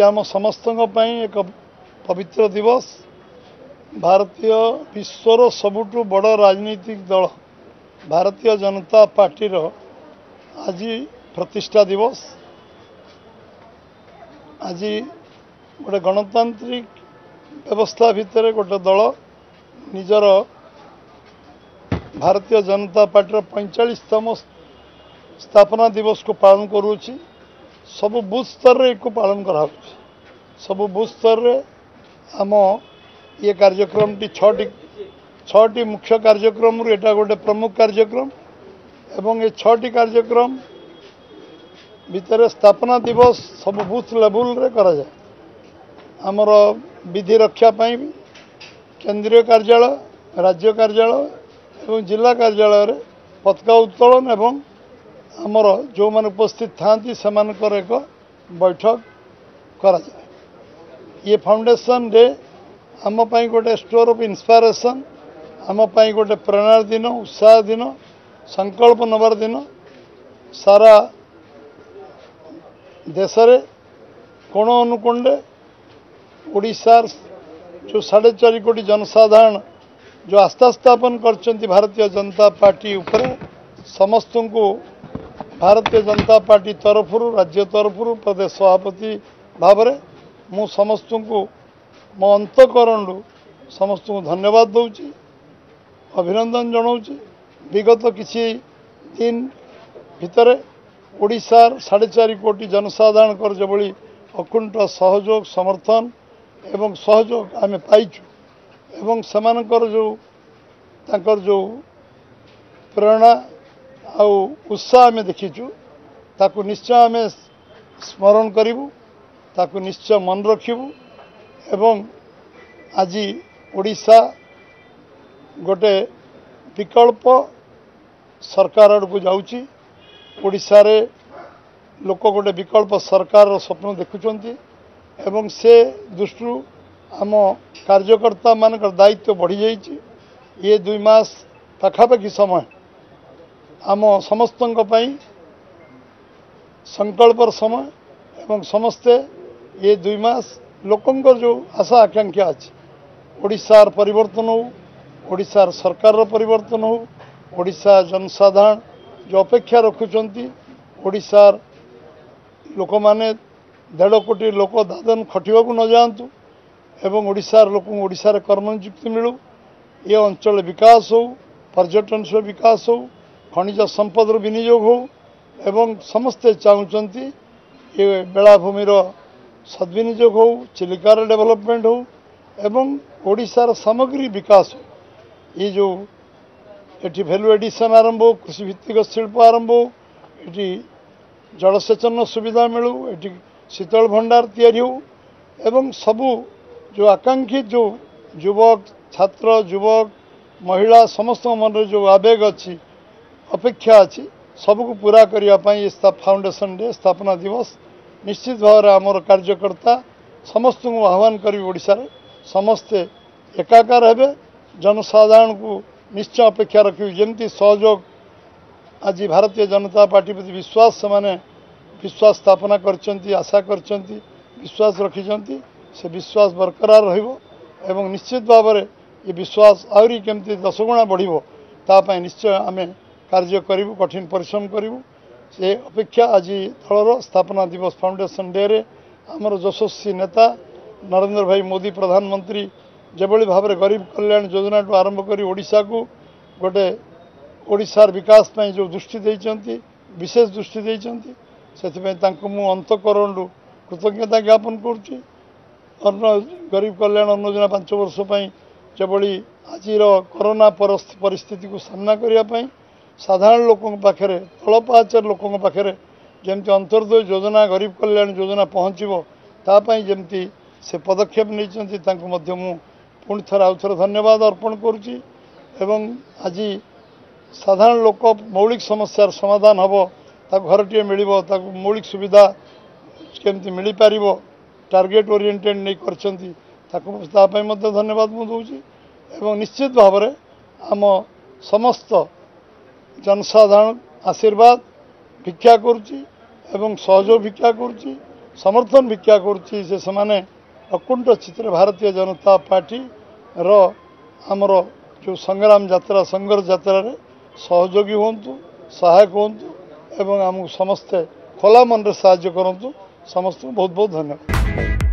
आम समस्त एक पवित्र दिवस। भारतीय विश्वर सबुठु बड़ राजनीतिक दल भारतीय जनता पार्टी आज प्रतिष्ठा दिवस। आज गोटे गणतांत्रिक व्यवस्था भितर गोटे दल निजर भारतीय जनता पार्टी 45तम स्थापना दिवस को पालन करुच्ची। सबु बूथ स्तर रे पालन करा सबु बूथ स्तर रे आम ये कार्यक्रम टी छटी मुख्य कार्यक्रम एटा गोटे प्रमुख कार्यक्रम एवं ये छटी कार्यक्रम भितर स्थापना दिवस सब बूथ लेवल रे करा जाए। आमर विधि रक्षा पाई केंद्रीय कार्यालय राज्य कार्यालय एवं जिला कार्यालय रे पताका उत्तोलन एवं आमर जो मान उपस्थित था एक बैठक करा जाए। ये फाउंडेशन डे आम पाई गोटे स्टोर ऑफ इंस्पिरेशन, आम पाई गोटे प्रेरणा दिन, उत्साह दिन, संकल्प नबार दिन। सारा देश रे कोण अनुकोणे ओडिशार जो 4.5 कोटी जनसाधारण जो आस्था स्थापन करछंती भारतीय जनता पार्टी ऊपर समस्त को भारतीय जनता पार्टी तरफ राज्य तरफ प्रदेश सभापति भाव में मु समस्त को मो अंतकरण समस्त को धन्यवाद दूची, अभिनंदन जनाऊँगी। विगत किसी दिन भितर ओडिशार 4.5 कोटी जनसाधारण कर जो अकुंठ सहयोग समर्थन एवं सहयोग आम पाइचु एवं समानकर जो प्रेरणा आउ उत्साह आम देखीचु ताकू निश्चय आम स्मरण करूँ, ताकू निश्चय मन रखिबू एवं आज ओडिशा गोटे विकल्प सरकार आड़ को जाऊँगी। ओडिशा रे लोक गोटे विकल्प सरकार स्वप्न देखुंती एवं से दृष्टि आम कार्यकर्ता मान दायित्व बढ़ी जाइए। ये 2 मास पाखापाखि समय आम समस्त संकल्पर समय एवं समस्ते ये 2 मास लोकंकर जो आशा आकांक्षा अच्छी ओडिशार परिवर्तन हो, ओडिशार सरकार परिवर्तन हो, ओडिशा जनसाधारण जो अपेक्षा रखुंती ओडिशार लोक माने 1.5 कोटी लोक दादन खटिबा को न जातु एवं ओडिशार लोक ओडिशार कर्मनियुक्ति मिलू, ये अंचल विकास हो, पर्यटन से विकास हो, खनिज संपद विनियोग हो एवं समस्ते चाहते ये बेलाभूमि सद्विनियोग हो, चिलिकार डेवलपमेंट हो एवं ओडिशार सामग्री विकास हो। ये जो एटी वैल्यू एडिशन आरंभ हो, कृषि भित्तिक शिल्प आरंभ हो, एटी जलसेचन सुविधा मिलू, एटी शीतल भंडार तैयारी हो एवं सबू जो आकांक्षित जो युवक छात्र युवक महिला समस्त मन जो आवेग अच्छी अपेक्षा अच्छी सबको पूरा करने ये फाउंडेशन डे स्थापना दिवस निश्चित भाव आमर कार्यकर्ता समस्त को आह्वान करी ओडिशा रे समस्ते एकाकार हेबे। जनसाधारण को निश्चय अपेक्षा रखी जमती सहयोग आज भारतीय जनता पार्टी प्रति विश्वास से विश्वास स्थापना करचंती, आशा करचंती, विश्वास रखिचंती से विश्वास बरकरार रहिबो एवं निश्चित भाव में ये विश्वास आहरी केमती 10 गुणा बढ़िबो तापाई निश्चय आमे कार्य करूँ, कठिन परिश्रम करूँ। से अपेक्षा आज दलर स्थापना दिवस फाउंडेशन डे रे आमर यशस्वी नेता नरेंद्र भाई मोदी प्रधानमंत्री जेभली भाव में गरीब कल्याण योजना आरंभ कर ओडिशा को गोटे ओडिशार विकास में जो दृष्टि देइचंती विशेष दृष्टि देइचंती से अंतकरण कृतज्ञता ज्ञापन करुच्ची। अन्न गरीब कल्याण अन्न योजना 5 वर्ष जेभली आज कोरोना परिस्थिति को सामना करने साधारण लोकों पाखे तल पाचर लोकों पाखे जमती अंत्योदय योजना गरीब कल्याण योजना पहुँचो तापाई जमती से पदक्षेप नहीं पुणी थर आउ थर धन्यवाद अर्पण करुच्ची। एवं आज साधारण लोक मौलिक समस्यार समाधान हम घरटे मिल मौलिक सुविधा केमती मिल पार टार्गेट ओरिएंटेड नहीं करतापाई धन्यवाद मुझे दूसरी एवं निश्चित भाव में आम समस्त जनसाधारण आशीर्वाद भिक्षा करुच्ची एवं सहयोग भिक्षा करुच्ची समर्थन भिक्षा करुच्ची से माने अकुंठ चित्र भारतीय जनता पार्टी रो आमर जो संग्राम यात्रा संघर्ष यात्रा रे सहयोगी हुंतु सहायक हुंतु एवं आमको समस्ते खोला मन रे साहाय्य करंतु समस्त बहुत बहुत धन्यवाद।